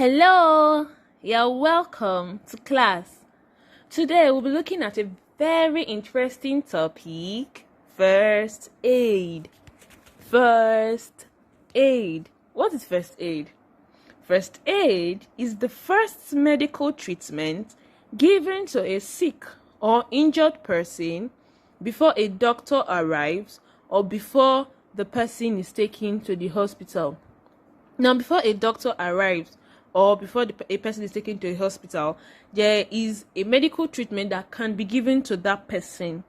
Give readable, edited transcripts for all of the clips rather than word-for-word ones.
Hello, you're welcome to class. Today we'll be looking at a very interesting topic, first aid. First aid. What is first aid? First aid is the first medical treatment given to a sick or injured person before a doctor arrives or before the person is taken to the hospital. Now, before a doctor arrives or before a person is taken to a hospital, there is a medical treatment that can be given to that person,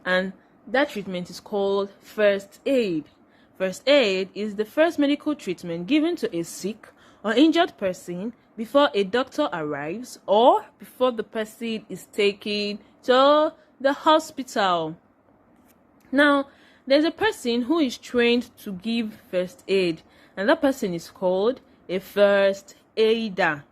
and that treatment is called first aid. First aid is the first medical treatment given to a sick or injured person before a doctor arrives or before the person is taken to the hospital. Now, there's a person who is trained to give first aid, and that person is called a first aider.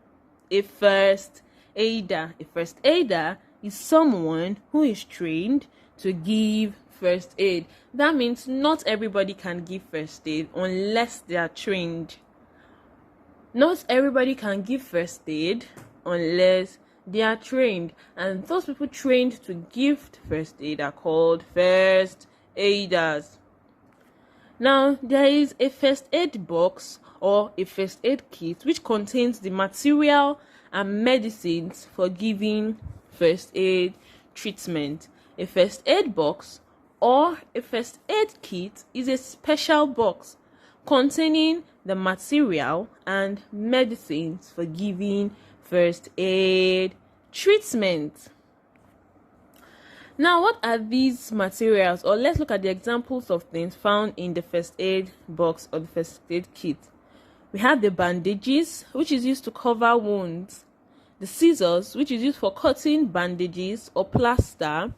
A first aider. A first aider is someone who is trained to give first aid. That means not everybody can give first aid unless they are trained. Not everybody can give first aid unless they are trained, and those people trained to give first aid are called first aiders. Now, there is a first aid box or a first aid kit which contains the material and medicines for giving first aid treatment. A first aid box or a first aid kit is a special box containing the material and medicines for giving first aid treatment. Now, what are these materials? Or let's look at the examples of things found in the first aid box or the first aid kit. We have the bandages, which is used to cover wounds. The scissors, which is used for cutting bandages or plaster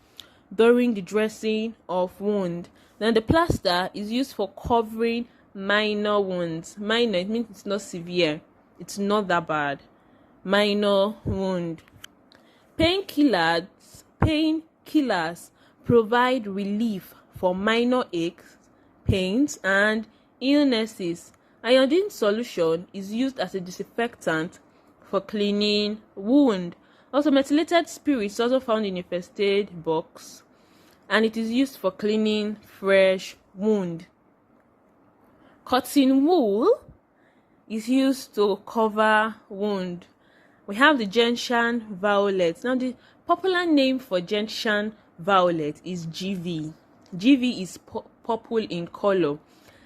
during the dressing of wound. Then the plaster is used for covering minor wounds. Minor, it means it's not severe. It's not that bad. Minor wound. Painkillers provide relief for minor aches, pains, and illnesses. Iodine solution is used as a disinfectant for cleaning wound. Also, methylated spirit is also found in a first aid box, and it is used for cleaning fresh wound. Cotton wool is used to cover wound. We have the gentian violet. Now, the popular name for gentian violet is GV. GV is purple in color,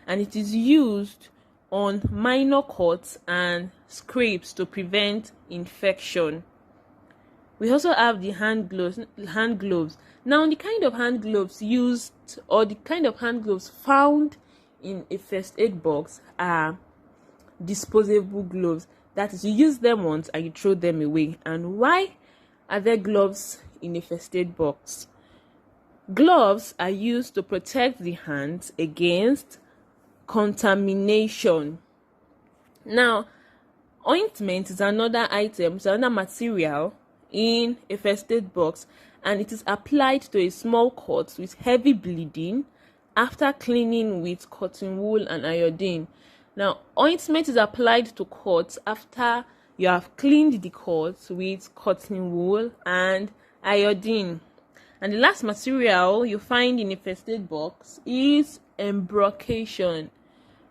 and it is used on minor cuts and scrapes to prevent infection. We also have the hand gloves. Now, the kind of hand gloves used or the kind of hand gloves found in a first aid box are disposable gloves. That is, you use them once and you throw them away. And why are there gloves in a first aid box? Gloves are used to protect the hands against contamination. Now, ointment is another item, it's another material in a first aid box, and it is applied to a small cut with heavy bleeding after cleaning with cotton wool and iodine. Now, ointment is applied to cuts after you have cleaned the cuts with cotton wool and iodine. And the last material you find in a first aid box is embrocation.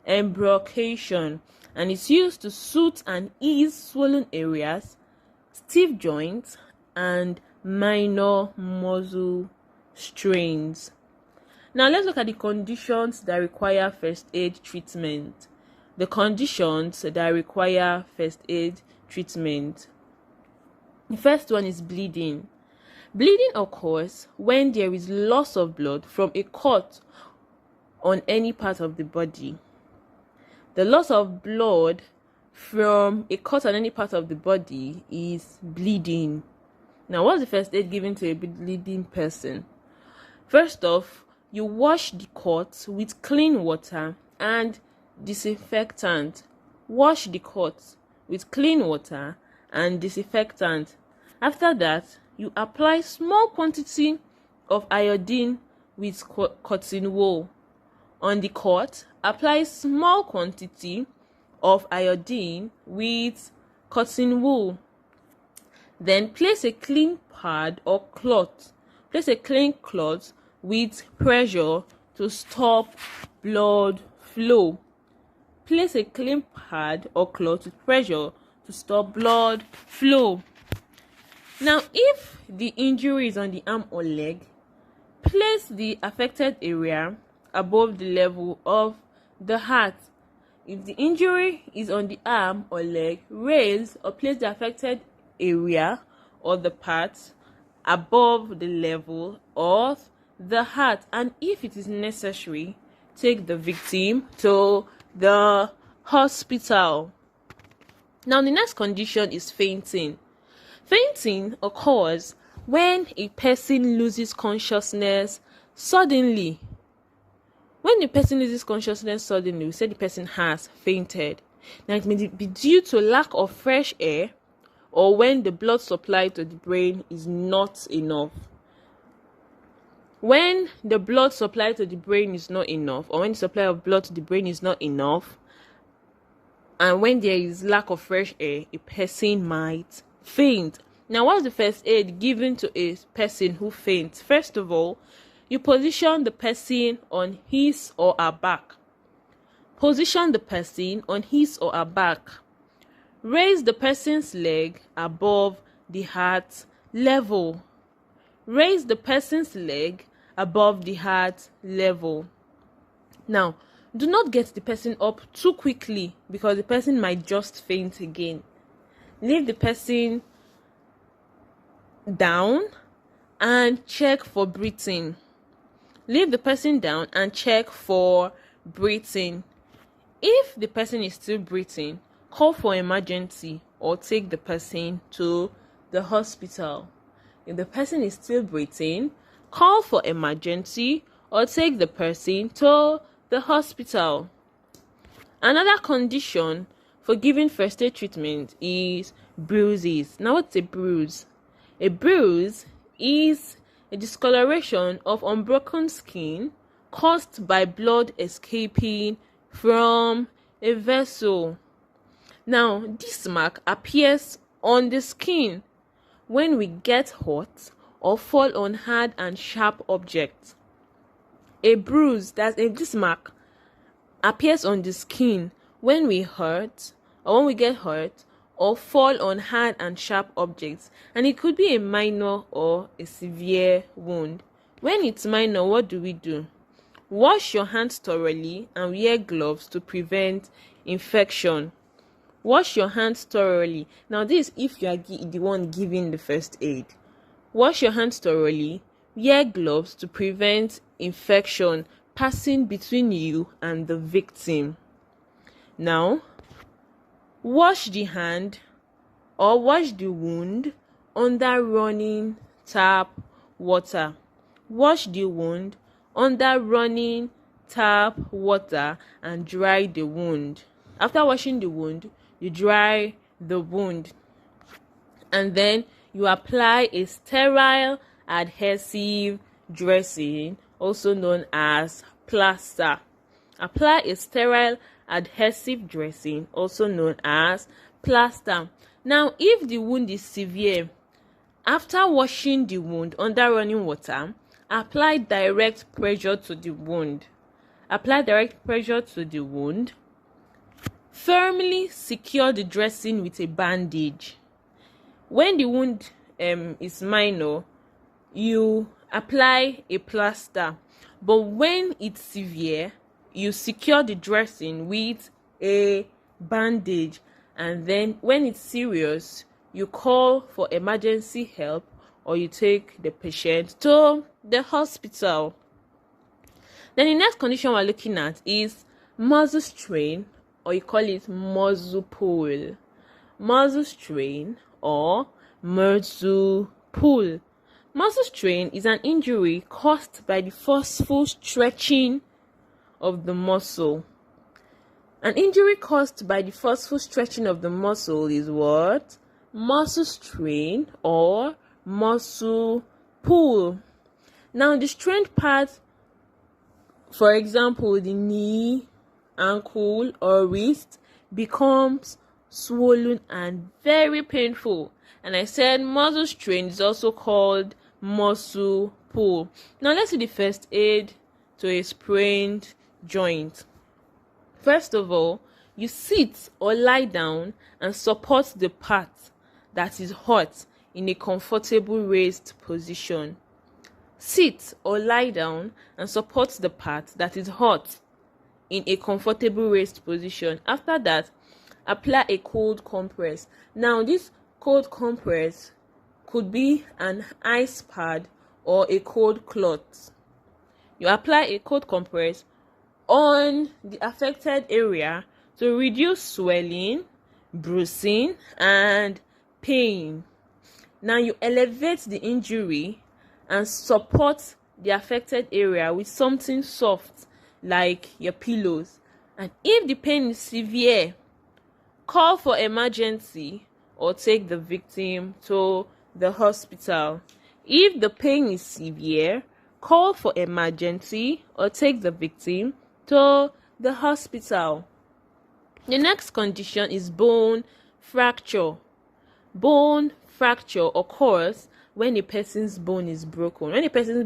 Embrocation, and it's used to soothe and ease swollen areas, stiff joints, and minor muscle strains. Now, let's look at the conditions that require first aid treatment. The conditions that require first aid treatment. The first one is bleeding. Bleeding occurs when there is loss of blood from a cut on any part of the body. The loss of blood from a cut on any part of the body is bleeding. Now, what's the first aid given to a bleeding person? First off, you wash the cut with clean water and disinfectant. Wash the cut with clean water and disinfectant. After that, you apply small quantity of iodine with cotton wool. On the cut, apply small quantity of iodine with cotton wool. Then place a clean pad or cloth. Place a clean cloth with pressure to stop blood flow. Place a clean pad or cloth with pressure to stop blood flow. Now, if the injury is on the arm or leg, place the affected area above the level of the heart. If the injury is on the arm or leg, raise or place the affected area or the part above the level of the heart. And if it is necessary, take the victim to the hospital. Now, the next condition is fainting. Fainting occurs when a person loses consciousness suddenly. When the person loses consciousness suddenly, we say the person has fainted. Now, it may be due to lack of fresh air or when the blood supply to the brain is not enough. When the blood supply to the brain is not enough, or when the supply of blood to the brain is not enough, and when there is lack of fresh air, a person might faint. Now, what's the first aid given to a person who faints? First of all, you position the person on his or her back. Position the person on his or her back. Raise the person's leg above the heart level. Raise the person's leg above the heart level. Now, do not get the person up too quickly because the person might just faint again. Leave the person down and check for breathing. Leave the person down and check for breathing. If the person is still breathing, call for emergency or take the person to the hospital. If the person is still breathing, call for emergency or take the person to the hospital. Another condition for giving first aid treatment is bruises. Now, what's a bruise? A bruise is a discoloration of unbroken skin caused by blood escaping from a vessel. Now, this mark appears on the skin when we get hot or fall on hard and sharp objects. A bruise, this mark, appears on the skin when we hurt or when we get hurt or fall on hard and sharp objects, and it could be a minor or a severe wound. When it's minor, what do? Wash your hands thoroughly and wear gloves to prevent infection. Wash your hands thoroughly. Now, this if you are the one giving the first aid. Wash your hands thoroughly, wear gloves to prevent infection passing between you and the victim. Now, wash the hand or wash the wound under running tap water. Wash the wound under running tap water and dry the wound. After washing the wound, you dry the wound. And then you apply a sterile adhesive dressing, also known as plaster. Apply a sterile adhesive dressing, also known as plaster. Now, if the wound is severe, after washing the wound under running water, apply direct pressure to the wound. Apply direct pressure to the wound. Firmly secure the dressing with a bandage. When the wound is minor, you apply a plaster, but when it's severe, you secure the dressing with a bandage, and then when it's serious, you call for emergency help or you take the patient to the hospital. Then the next condition we're looking at is muscle strain, or you call it muscle pull. Muscle strain or muscle pull. Muscle strain is an injury caused by the forceful stretching of the muscle. An injury caused by the forceful stretching of the muscle is what? Muscle strain or muscle pull. Now, the strained part, for example, the knee, ankle, or wrist, becomes swollen, and very painful. And I said muscle strain is also called muscle pull. Now let's see the first aid to a sprained joint. First of all, you sit or lie down and support the part that is hot in a comfortable raised position. Sit or lie down and support the part that is hot in a comfortable raised position. After that, apply a cold compress. Now, this cold compress could be an ice pad or a cold cloth. You apply a cold compress on the affected area to reduce swelling, bruising, and pain. Now you elevate the injury and support the affected area with something soft like your pillows. And if the pain is severe, call for emergency or take the victim to the hospital. If the pain is severe, call for emergency or take the victim to the hospital. The next condition is bone fracture. Bone fracture occurs when a person's bone is broken. When a person's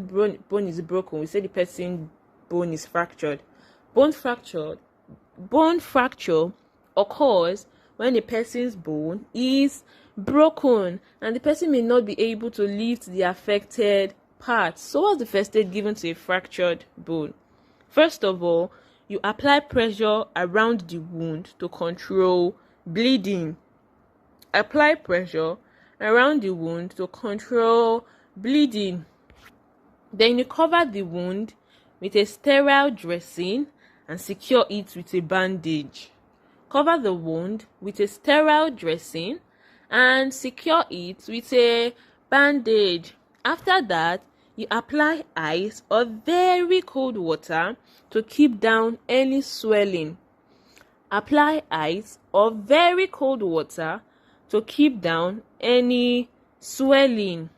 bone is broken, we say the person's bone is fractured. Bone fracture occurs when a person's bone is broken and the person may not be able to lift the affected part. So what's the first aid given to a fractured bone? First of all, you apply pressure around the wound to control bleeding. Apply pressure around the wound to control bleeding. Then you cover the wound with a sterile dressing and secure it with a bandage. Cover the wound with a sterile dressing and secure it with a bandage. After that, you apply ice or very cold water to keep down any swelling. Apply ice or very cold water to keep down any swelling.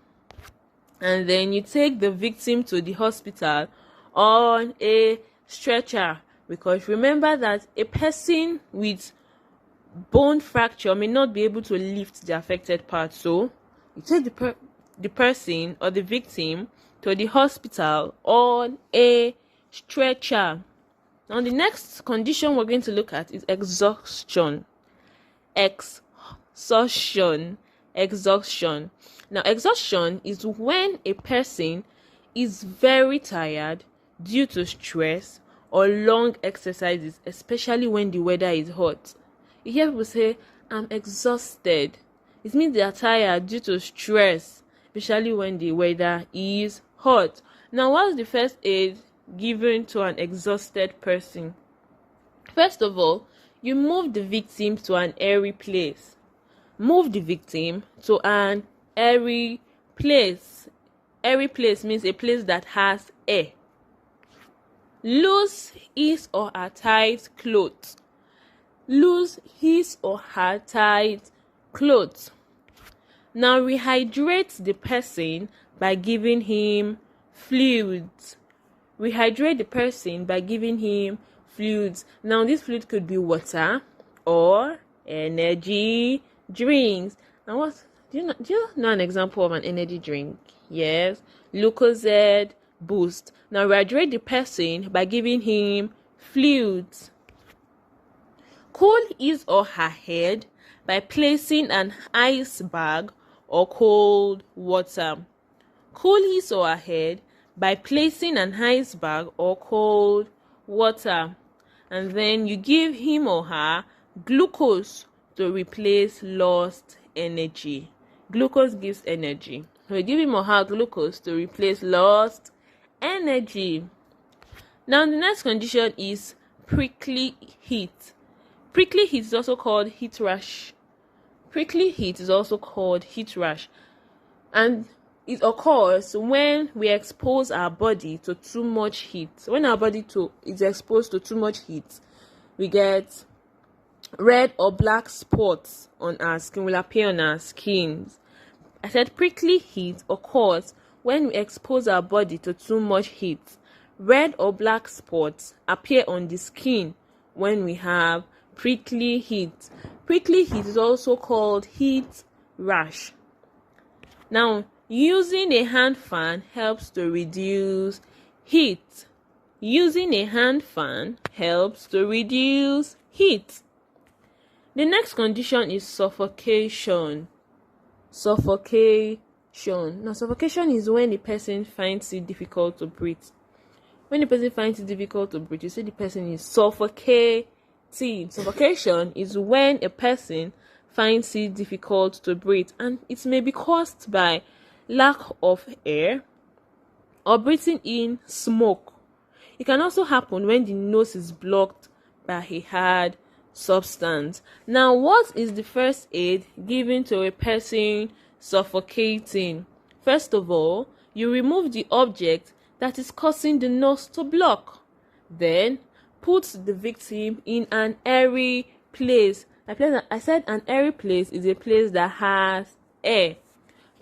And then you take the victim to the hospital on a stretcher, because remember that a person with bone fracture may not be able to lift the affected part. So you take the person or the victim to the hospital on a stretcher. Now the next condition we're going to look at is exhaustion. Exhaustion. Now exhaustion is when a person is very tired due to stress or long exercises, especially when the weather is hot. You hear people say, I'm exhausted. It means they are tired due to stress, especially when the weather is hot. Now, what's the first aid given to an exhausted person? First of all, you move the victim to an airy place. Move the victim to an airy place. Airy place means a place that has air. Loose his or her tight clothes. Loose his or her tight clothes. Now rehydrate the person by giving him fluids. Rehydrate the person by giving him fluids. Now this fluid could be water or energy drinks. Now what do you know an example of an energy drink? Yes, Lucozade Boost. Now rehydrate the person by giving him fluids. Cool his or her head by placing an ice bag or cold water. Cool his or her head by placing an ice bag or cold water. And then you give him or her glucose to replace lost energy. Glucose gives energy. So you give him or her glucose to replace lost energy. Now the next condition is prickly heat. Prickly heat is also called heat rash. Prickly heat is also called heat rash, and it occurs when we expose our body to too much heat. When our body is exposed to too much heat, we get red or black spots on our skin, will appear on our skins. I said prickly heat occurs when we expose our body to too much heat. Red or black spots appear on the skin when we have prickly heat. Prickly heat is also called heat rash. Now, using a hand fan helps to reduce heat. Using a hand fan helps to reduce heat. The next condition is suffocation. Suffocation. Now, suffocation is when the person finds it difficult to breathe. When the person finds it difficult to breathe, you say the person is suffocating. Suffocation is when a person finds it difficult to breathe, and it may be caused by lack of air or breathing in smoke. It can also happen when the nose is blocked by a hard substance. Now, what is the first aid given to a person suffocating? First of all, you remove the object that is causing the nose to block. Then, put the victim in an airy place. I said an airy place is a place that has air.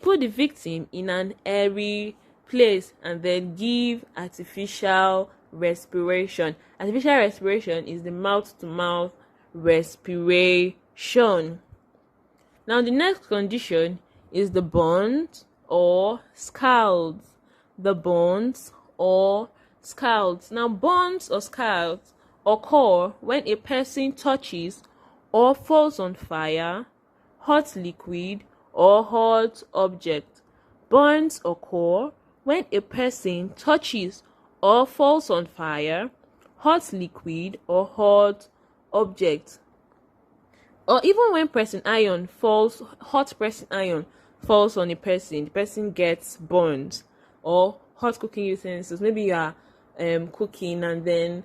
Put the victim in an airy place and then give artificial respiration. Artificial respiration is the mouth-to-mouth respiration. Now, the next condition is the burns or scalds. The burns or scalds. Now, burns or scalds occur when a person touches or falls on fire, hot liquid, or hot object. Burns occur when a person touches or falls on fire, hot liquid, or hot object. Or even when hot pressing iron falls on a person, the person gets burns. Or hot cooking utensils. Maybe you are cooking and then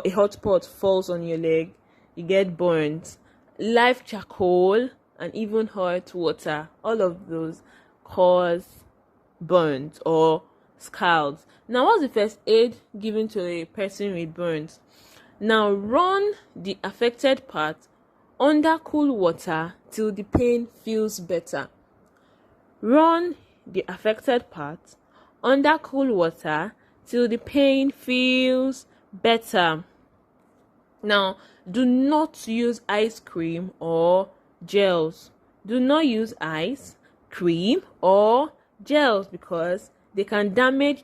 a hot pot falls on your leg, you get burns. Live charcoal and even hot water, all of those cause burns or scalds. Now, what's the first aid given to a person with burns? Now, run the affected part under cool water till the pain feels better. Run the affected part under cool water till the pain feels better. Now, do not use ice cream or gels. Do not use ice, cream, or gels because they can damage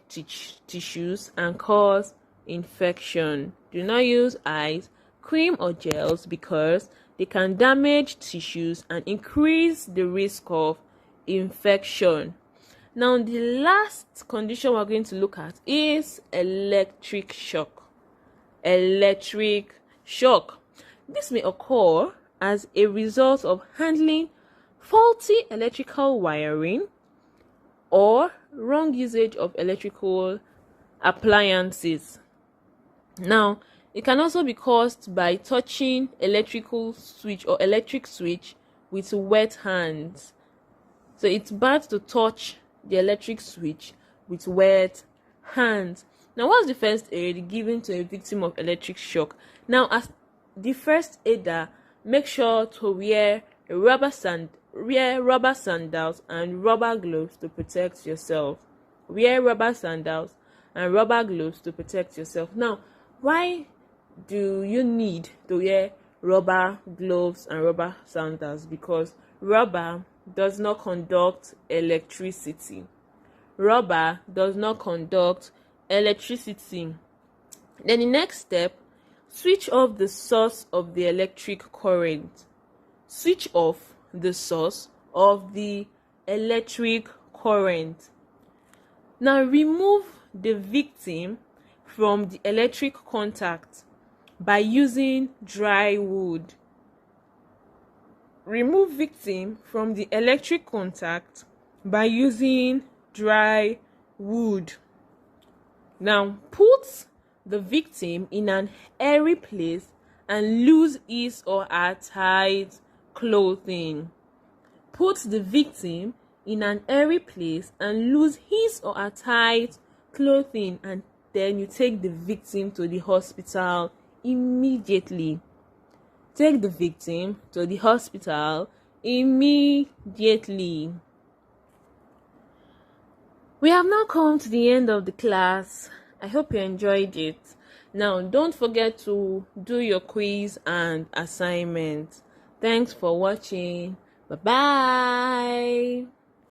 tissues and cause infection. Do not use ice, cream, or gels because they can damage tissues and increase the risk of infection. Now, the last condition we're going to look at is electric shock. Electric shock. This may occur as a result of handling faulty electrical wiring or wrong usage of electrical appliances. Now, it can also be caused by touching electrical switch or electric switch with wet hands. So it's bad to touch the electric switch with wet hands. Now, what's the first aid given to a victim of electric shock? Now, as the first aider, make sure to wear rubber sandals and rubber gloves to protect yourself. Wear rubber sandals and rubber gloves to protect yourself. Now, why do you need to wear rubber gloves and rubber sandals? Because rubber does not conduct electricity. Rubber does not conduct electricity. Then the next step, switch off the source of the electric current. Switch off the source of the electric current. Now, remove the victim from the electric contact by using dry wood. Remove victim from the electric contact by using dry wood. Now, put the victim in an airy place and lose his or her tight clothing. Put the victim in an airy place and lose his or her tight clothing, and then you take the victim to the hospital immediately. Take the victim to the hospital immediately. We have now come to the end of the class. I hope you enjoyed it. Now, don't forget to do your quiz and assignment. Thanks for watching. Bye bye.